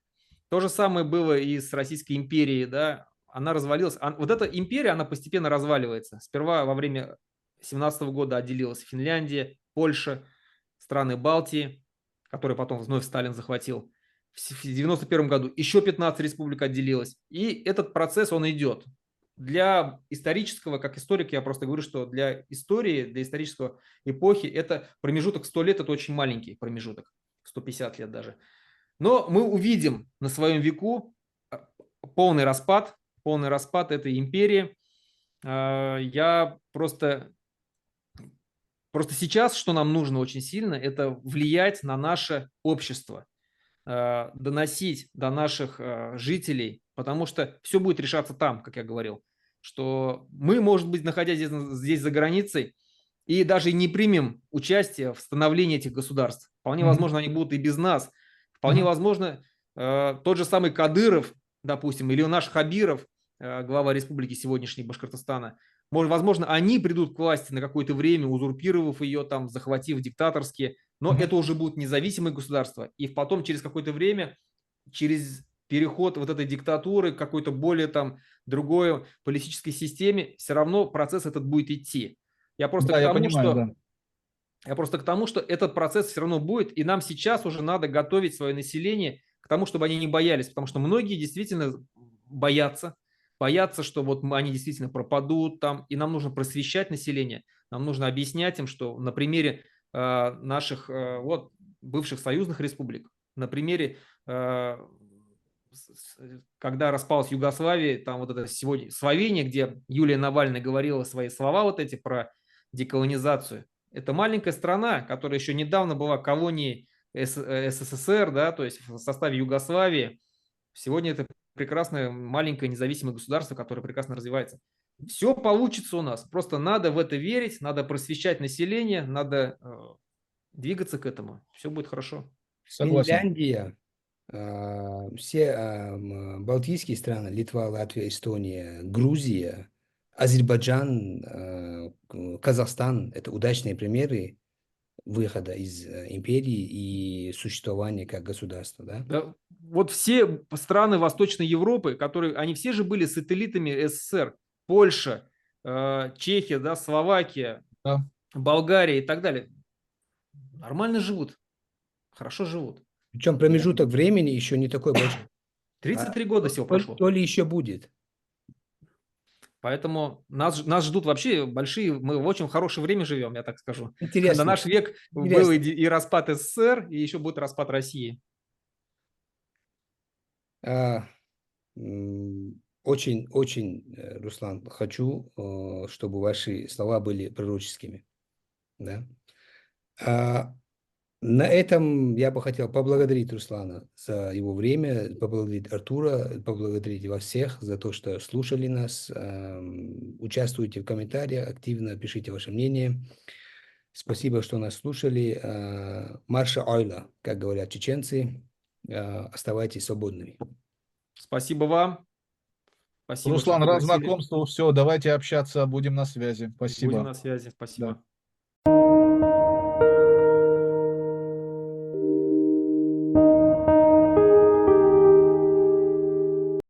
То же самое было и с Российской империей, да, она развалилась. Вот эта империя, она постепенно разваливается. Сперва во время 17 года отделилась Финляндия, Польша, страны Балтии, которые потом вновь Сталин захватил. В 91 году еще 15 республик отделилось. И этот процесс, он идет. Для исторического, как историк, я просто говорю, что для истории, для исторического эпохи, это промежуток 100 лет, это очень маленький промежуток, 150 лет даже. Но мы увидим на своем веку полный распад этой империи. Я просто сейчас, что нам нужно очень сильно, это влиять на наше общество, доносить до наших жителей, потому что все будет решаться там, как я говорил, что мы, может быть, находясь здесь за границей, и даже не примем участие в становлении этих государств. Вполне Мгм. возможно, они будут и без нас. Вполне Мгм. возможно, тот же самый Кадыров, допустим, или наш Хабиров, глава республики сегодняшней Башкортостана, возможно, они придут к власти на какое-то время, узурпировав ее, там, захватив диктаторские, но Мгм. это уже будут независимые государства. И потом, через какое-то время, через переход вот этой диктатуры к какой-то более там другой политической системе, все равно процесс этот будет идти. Я просто Да, к я тому, понимаю, что да. Я просто к тому, что этот процесс все равно будет, и нам сейчас уже надо готовить свое население к тому, чтобы они не боялись, потому что многие действительно боятся, что вот они действительно пропадут там, и нам нужно просвещать население, нам нужно объяснять им, что на примере наших вот бывших союзных республик, на примере когда распалась Югославия, там вот это сегодня Словения, где Юлия Навальная говорила свои слова вот эти про деколонизацию. Это маленькая страна, которая еще недавно была колонией СССР, да, то есть в составе Югославии. Сегодня это прекрасное маленькое независимое государство, которое прекрасно развивается. Все получится у нас. Просто надо в это верить, надо просвещать население, надо двигаться к этому. Все будет хорошо. Согласен. Финляндия, все балтийские страны, Литва, Латвия, Эстония, Грузия, Азербайджан, Казахстан – это удачные примеры выхода из империи и существования как государства, да? Да, вот все страны Восточной Европы, которые, они все же были сателлитами СССР. Польша, Чехия, да, Словакия, Да. Болгария и так далее. Нормально живут, хорошо живут. Причем промежуток времени еще не такой большой. 33 года всего прошло. То ли еще будет. Поэтому нас ждут вообще большие, мы в очень хорошее время живем, я так скажу. Интересно. На наш век был и распад СССР, и еще будет распад России. Очень, Руслан, хочу, чтобы ваши слова были пророческими. Да? На этом я бы хотел поблагодарить Руслана за его время, поблагодарить Артура, поблагодарить вас всех за то, что слушали нас. Участвуйте в комментариях, активно пишите ваше мнение. Спасибо, что нас слушали. Марша Ойла, как говорят чеченцы. Оставайтесь свободными. Спасибо вам. Спасибо, Руслан, что рад пригласили. знакомству. Все, давайте общаться, будем на связи. Спасибо. Будем на связи. Спасибо. Да.